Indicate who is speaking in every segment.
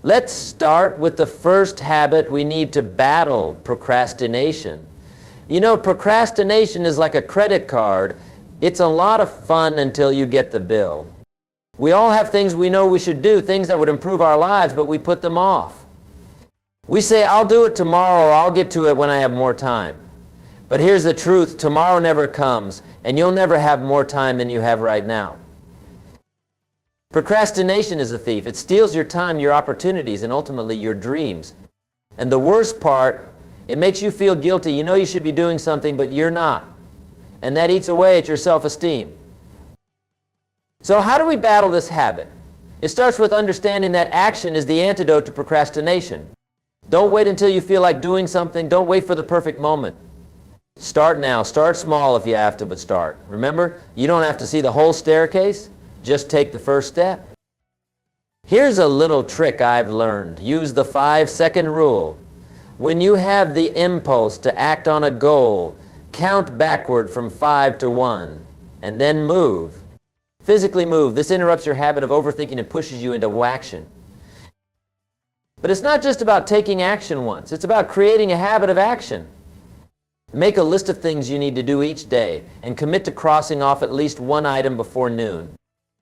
Speaker 1: Let's start with the first habit we need to battle: procrastination. You know, procrastination is like a credit card. It's a lot of fun until you get the bill. We all have things we know we should do, things that would improve our lives, but we put them off. We say, I'll do it tomorrow, or I'll get to it when I have more time. But here's the truth: tomorrow never comes, and you'll never have more time than you have right now. Procrastination is a thief. It steals your time, your opportunities, and ultimately your dreams. And the worst part, it makes you feel guilty. You know you should be doing something, but you're not. And that eats away at your self-esteem. So how do we battle this habit? It starts with understanding that action is the antidote to procrastination. Don't wait until you feel like doing something. Don't wait for the perfect moment. Start now. Start small if you have to, but start. Remember, you don't have to see the whole staircase. Just take the first step. Here's a little trick I've learned. Use the 5-second rule. When you have the impulse to act on a goal, count backward from 5 to 1, and then move. Physically move. This interrupts your habit of overthinking and pushes you into action. But it's not just about taking action once. It's about creating a habit of action. Make a list of things you need to do each day and commit to crossing off at least one item before noon.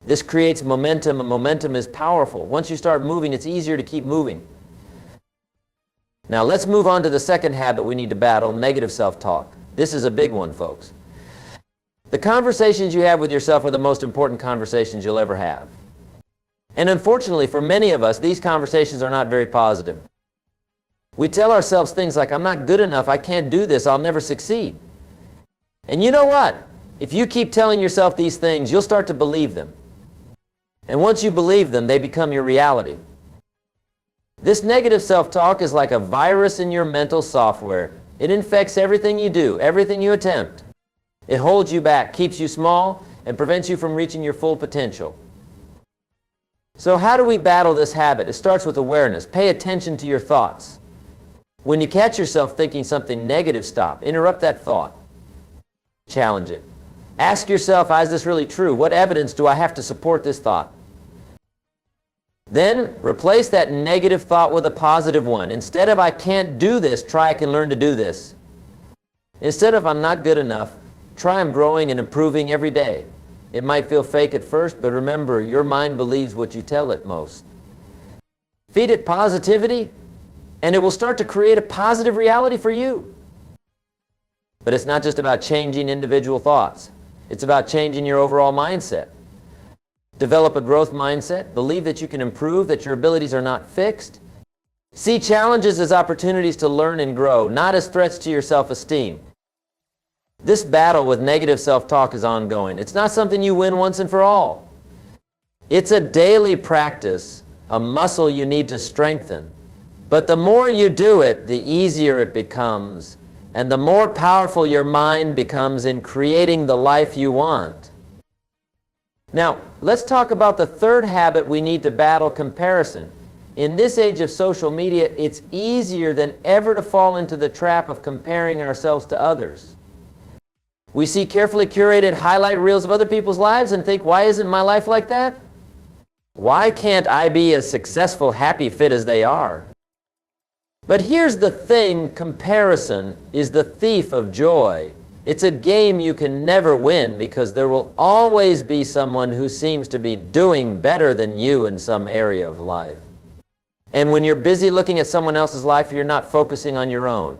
Speaker 1: This creates momentum, and momentum is powerful. Once you start moving, it's easier to keep moving. Now let's move on to the second habit we need to battle: negative self-talk. This is a big one, folks. The conversations you have with yourself are the most important conversations you'll ever have. And unfortunately, for many of us, these conversations are not very positive. We tell ourselves things like, I'm not good enough, I can't do this, I'll never succeed. And you know what? If you keep telling yourself these things, you'll start to believe them. And once you believe them, they become your reality. This negative self-talk is like a virus in your mental software. It infects everything you do, everything you attempt. It holds you back, keeps you small, and prevents you from reaching your full potential. So how do we battle this habit? It starts with awareness. Pay attention to your thoughts. When you catch yourself thinking something negative, stop. Interrupt that thought. Challenge it. Ask yourself, is this really true? What evidence do I have to support this thought? Then replace that negative thought with a positive one. Instead of I can't do this, try I can learn to do this. Instead of I'm not good enough, try I'm growing and improving every day. It might feel fake at first, but remember, your mind believes what you tell it most. Feed it positivity, and it will start to create a positive reality for you. But it's not just about changing individual thoughts. It's about changing your overall mindset. Develop a growth mindset. Believe that you can improve, that your abilities are not fixed. See challenges as opportunities to learn and grow, not as threats to your self-esteem. This battle with negative self-talk is ongoing. It's not something you win once and for all. It's a daily practice, a muscle you need to strengthen. But the more you do it, the easier it becomes, and the more powerful your mind becomes in creating the life you want. Now, let's talk about the third habit we need to battle: comparison. In this age of social media, it's easier than ever to fall into the trap of comparing ourselves to others. We see carefully curated highlight reels of other people's lives and think, why isn't my life like that? Why can't I be as successful, happy, fit as they are? But here's the thing: comparison is the thief of joy. It's a game you can never win, because there will always be someone who seems to be doing better than you in some area of life. And when you're busy looking at someone else's life, you're not focusing on your own.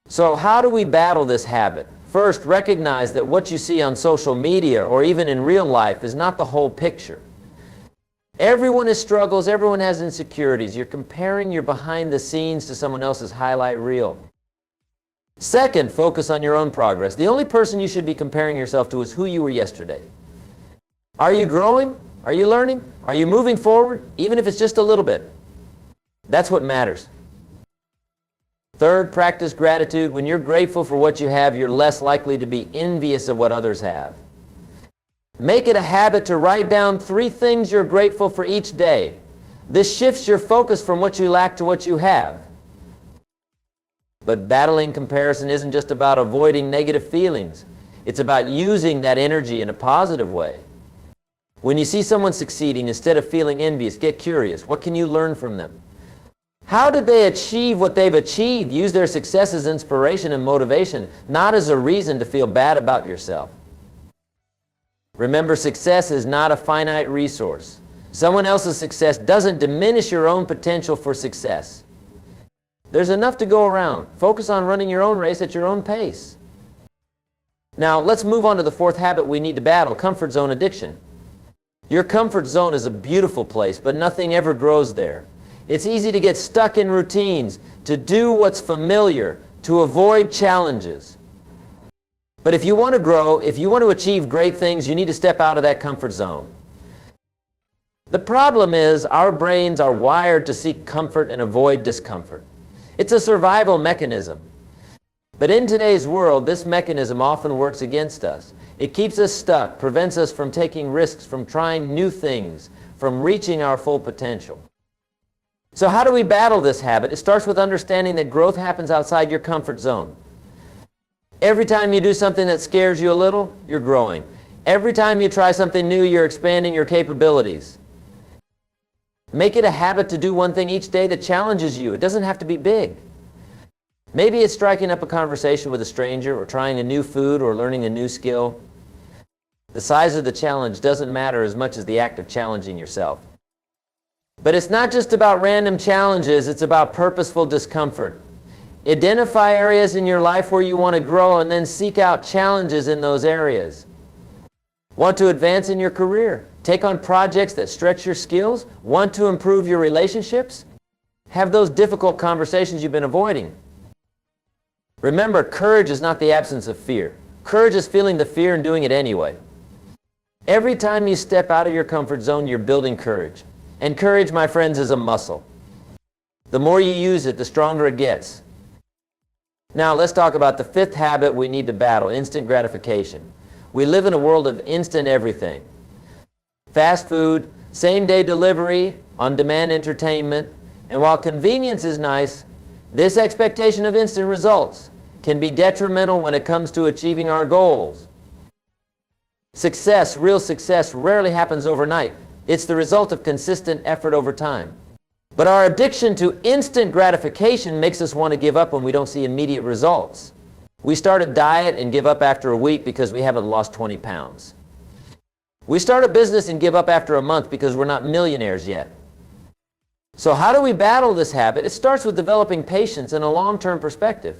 Speaker 1: So how do we battle this habit? First, recognize that what you see on social media or even in real life is not the whole picture. Everyone has struggles, everyone has insecurities. You're comparing your behind the scenes to someone else's highlight reel. Second, focus on your own progress. The only person you should be comparing yourself to is who you were yesterday. Are you growing? Are you learning? Are you moving forward? Even if it's just a little bit. That's what matters. Third, practice gratitude. When you're grateful for what you have, you're less likely to be envious of what others have. Make it a habit to write down 3 things you're grateful for each day. This shifts your focus from what you lack to what you have. But battling comparison isn't just about avoiding negative feelings. It's about using that energy in a positive way. When you see someone succeeding, instead of feeling envious, get curious. What can you learn from them? How did they achieve what they've achieved? Use their success as inspiration and motivation, not as a reason to feel bad about yourself. Remember, success is not a finite resource. Someone else's success doesn't diminish your own potential for success. There's enough to go around. Focus on running your own race at your own pace. Now, let's move on to the fourth habit we need to battle, comfort zone addiction. Your comfort zone is a beautiful place, but nothing ever grows there. It's easy to get stuck in routines, to do what's familiar, to avoid challenges. But if you want to grow, if you want to achieve great things, you need to step out of that comfort zone. The problem is our brains are wired to seek comfort and avoid discomfort. It's a survival mechanism. But in today's world, this mechanism often works against us. It keeps us stuck, prevents us from taking risks, from trying new things, from reaching our full potential. So how do we battle this habit? It starts with understanding that growth happens outside your comfort zone. Every time you do something that scares you a little, you're growing. Every time you try something new, you're expanding your capabilities. Make it a habit to do one thing each day that challenges you. It doesn't have to be big. Maybe it's striking up a conversation with a stranger, or trying a new food, or learning a new skill. The size of the challenge doesn't matter as much as the act of challenging yourself. But it's not just about random challenges, it's about purposeful discomfort. Identify areas in your life where you want to grow, and then seek out challenges in those areas. Want to advance in your career? Take on projects that stretch your skills? Want to improve your relationships? Have those difficult conversations you've been avoiding. Remember, courage is not the absence of fear. Courage is feeling the fear and doing it anyway. Every time you step out of your comfort zone, you're building courage. And courage, my friends, is a muscle. The more you use it, the stronger it gets. Now, let's talk about the fifth habit we need to battle, instant gratification. We live in a world of instant everything. Fast food, same-day delivery, on-demand entertainment, and while convenience is nice, this expectation of instant results can be detrimental when it comes to achieving our goals. Success, real success, rarely happens overnight. It's the result of consistent effort over time. But our addiction to instant gratification makes us want to give up when we don't see immediate results. We start a diet and give up after a week because we haven't lost 20 pounds. We start a business and give up after a month because we're not millionaires yet. So how do we battle this habit? It starts with developing patience and a long-term perspective.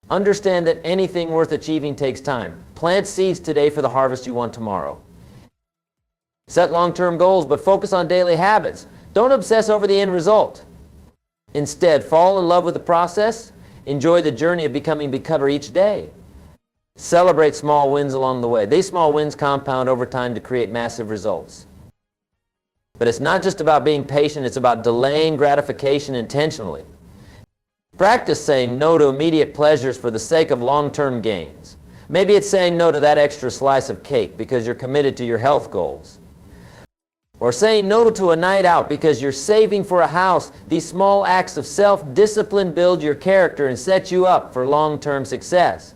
Speaker 1: Understand that anything worth achieving takes time. Plant seeds today for the harvest you want tomorrow. Set long-term goals, but focus on daily habits. Don't obsess over the end result. Instead, fall in love with the process. Enjoy the journey of becoming better each day. Celebrate small wins along the way. These small wins compound over time to create massive results. But it's not just about being patient, it's about delaying gratification intentionally. Practice saying no to immediate pleasures for the sake of long-term gains. Maybe it's saying no to that extra slice of cake because you're committed to your health goals. Or saying no to a night out because you're saving for a house. These small acts of self-discipline build your character and set you up for long-term success.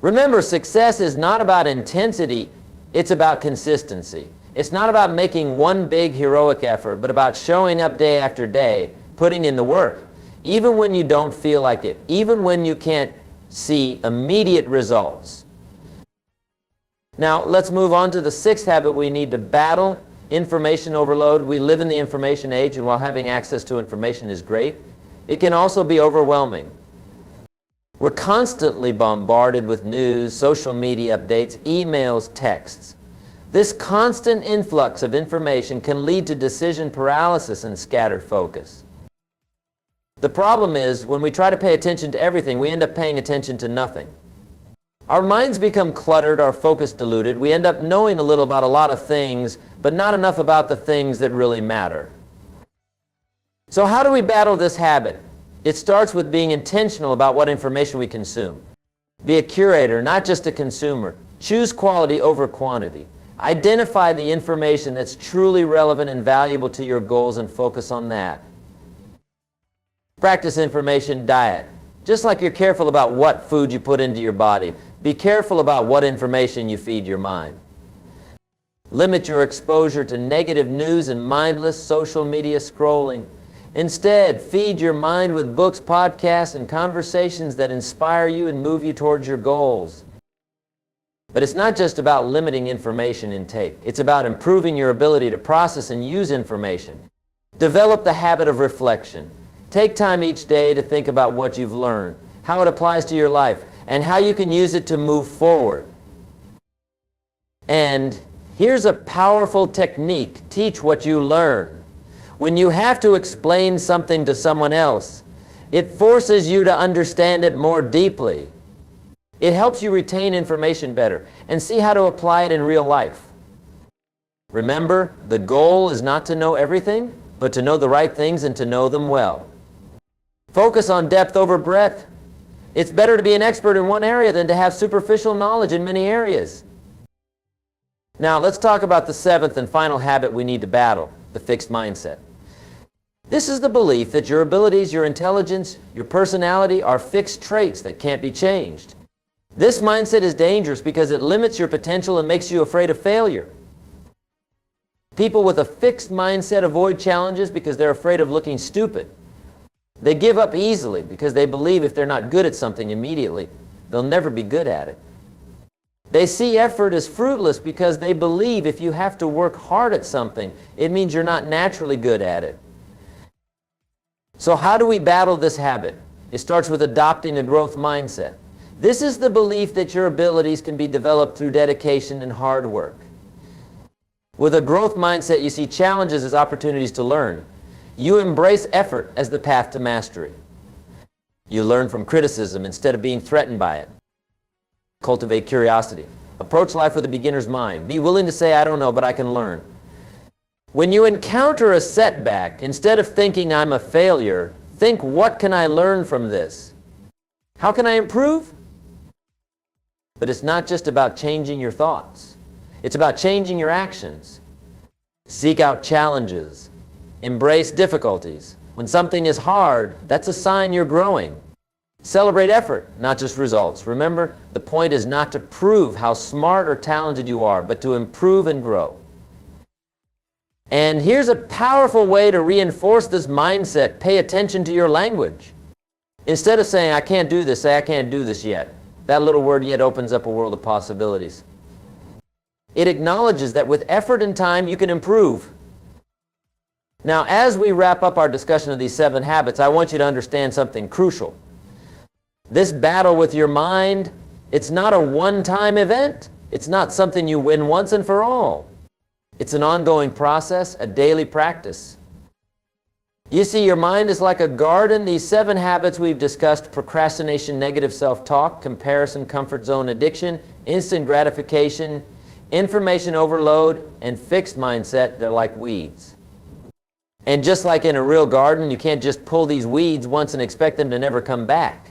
Speaker 1: Remember, success is not about intensity, it's about consistency. It's not about making one big heroic effort, but about showing up day after day, putting in the work, even when you don't feel like it, even when you can't see immediate results. Now, let's move on to the sixth habit we need to battle, information overload. We live in the information age, and while having access to information is great, it can also be overwhelming. We're constantly bombarded with news, social media updates, emails, texts. This constant influx of information can lead to decision paralysis and scattered focus. The problem is, when we try to pay attention to everything, we end up paying attention to nothing. Our minds become cluttered, our focus diluted. We end up knowing a little about a lot of things, but not enough about the things that really matter. So how do we battle this habit? It starts with being intentional about what information we consume. Be a curator, not just a consumer. Choose quality over quantity. Identify the information that's truly relevant and valuable to your goals and focus on that. Practice information diet. Just like you're careful about what food you put into your body, be careful about what information you feed your mind. Limit your exposure to negative news and mindless social media scrolling. Instead, feed your mind with books, podcasts, and conversations that inspire you and move you towards your goals. But it's not just about limiting information intake. It's about improving your ability to process and use information. Develop the habit of reflection. Take time each day to think about what you've learned, how it applies to your life, and how you can use it to move forward. And here's a powerful technique. Teach what you learn. When you have to explain something to someone else, it forces you to understand it more deeply. It helps you retain information better and see how to apply it in real life. Remember, the goal is not to know everything, but to know the right things and to know them well. Focus on depth over breadth. It's better to be an expert in one area than to have superficial knowledge in many areas. Now, let's talk about the seventh and final habit we need to battle, the fixed mindset. This is the belief that your abilities, your intelligence, your personality are fixed traits that can't be changed. This mindset is dangerous because it limits your potential and makes you afraid of failure. People with a fixed mindset avoid challenges because they're afraid of looking stupid. They give up easily because they believe if they're not good at something immediately, they'll never be good at it. They see effort as fruitless because they believe if you have to work hard at something, it means you're not naturally good at it. So how do we battle this habit? It starts with adopting a growth mindset. This is the belief that your abilities can be developed through dedication and hard work. With a growth mindset, you see challenges as opportunities to learn. You embrace effort as the path to mastery. You learn from criticism instead of being threatened by it. Cultivate curiosity. Approach life with a beginner's mind. Be willing to say, I don't know, but I can learn. When you encounter a setback, instead of thinking I'm a failure, think, what can I learn from this? How can I improve? But it's not just about changing your thoughts. It's about changing your actions. Seek out challenges. Embrace difficulties. When something is hard, that's a sign you're growing. Celebrate effort, not just results. Remember, the point is not to prove how smart or talented you are, but to improve and grow. And here's a powerful way to reinforce this mindset. Pay attention to your language. Instead of saying, I can't do this, say, I can't do this yet. That little word yet opens up a world of possibilities. It acknowledges that with effort and time, you can improve. Now, as we wrap up our discussion of these 7 habits, I want you to understand something crucial. This battle with your mind, it's not a one-time event. It's not something you win once and for all. It's an ongoing process, a daily practice. You see, your mind is like a garden. These 7 habits we've discussed: procrastination, negative self-talk, comparison, comfort zone addiction, instant gratification, information overload, and fixed mindset, they're like weeds. And just like in a real garden, you can't just pull these weeds once and expect them to never come back.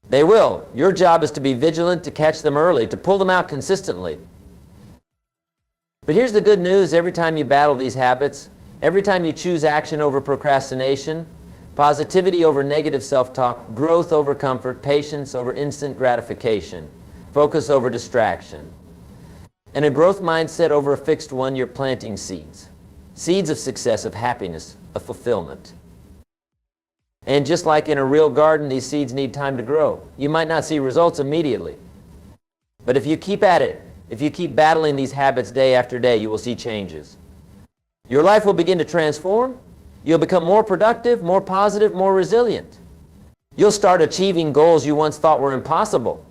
Speaker 1: They will. Your job is to be vigilant, to catch them early, to pull them out consistently. But here's the good news. Every time you battle these habits, every time you choose action over procrastination, positivity over negative self-talk, growth over comfort, patience over instant gratification, focus over distraction, and a growth mindset over a fixed one, you're planting seeds. Seeds of success, of happiness, of fulfillment. And just like in a real garden, these seeds need time to grow. You might not see results immediately. But if you keep at it, if you keep battling these habits day after day, you will see changes. Your life will begin to transform. You'll become more productive, more positive, more resilient. You'll start achieving goals you once thought were impossible.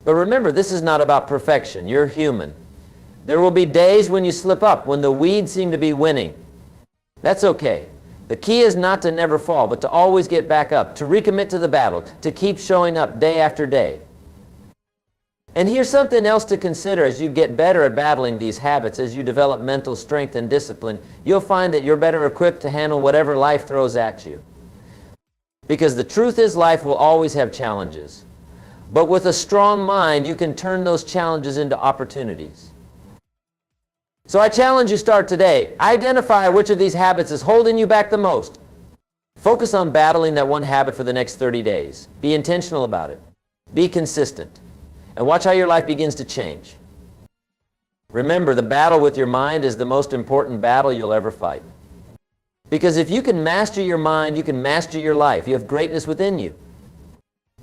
Speaker 1: But remember, this is not about perfection. You're human. There will be days when you slip up, when the weeds seem to be winning. That's okay. The key is not to never fall, but to always get back up, to recommit to the battle, to keep showing up day after day. And here's something else to consider as you get better at battling these habits, as you develop mental strength and discipline, you'll find that you're better equipped to handle whatever life throws at you. Because the truth is, life will always have challenges. But with a strong mind, you can turn those challenges into opportunities. So I challenge you, start today. Identify which of these habits is holding you back the most. Focus on battling that one habit for the next 30 days. Be intentional about it. Be consistent. And watch how your life begins to change. Remember, the battle with your mind is the most important battle you'll ever fight. Because if you can master your mind, you can master your life. You have greatness within you.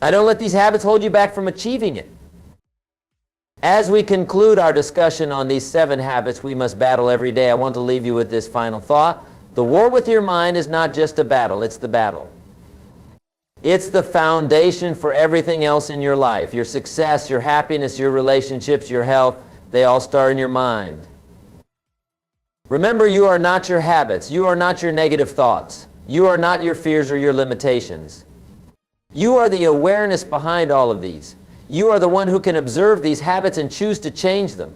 Speaker 1: Now, don't let these habits hold you back from achieving it. As we conclude our discussion on these 7 habits we must battle every day, I want to leave you with this final thought. The war with your mind is not just a battle, it's the battle. It's the foundation for everything else in your life. Your success, your happiness, your relationships, your health, they all start in your mind. Remember, you are not your habits. You are not your negative thoughts. You are not your fears or your limitations. You are the awareness behind all of these. You are the one who can observe these habits and choose to change them.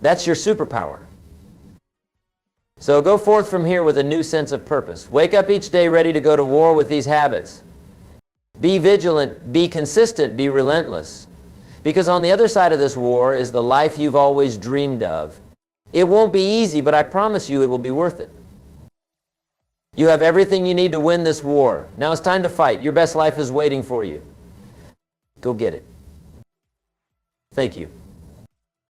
Speaker 1: That's your superpower. So go forth from here with a new sense of purpose. Wake up each day ready to go to war with these habits. Be vigilant, be consistent, be relentless. Because on the other side of this war is the life you've always dreamed of. It won't be easy, but I promise you it will be worth it. You have everything you need to win this war. Now it's time to fight. Your best life is waiting for you. Go get it. Thank you.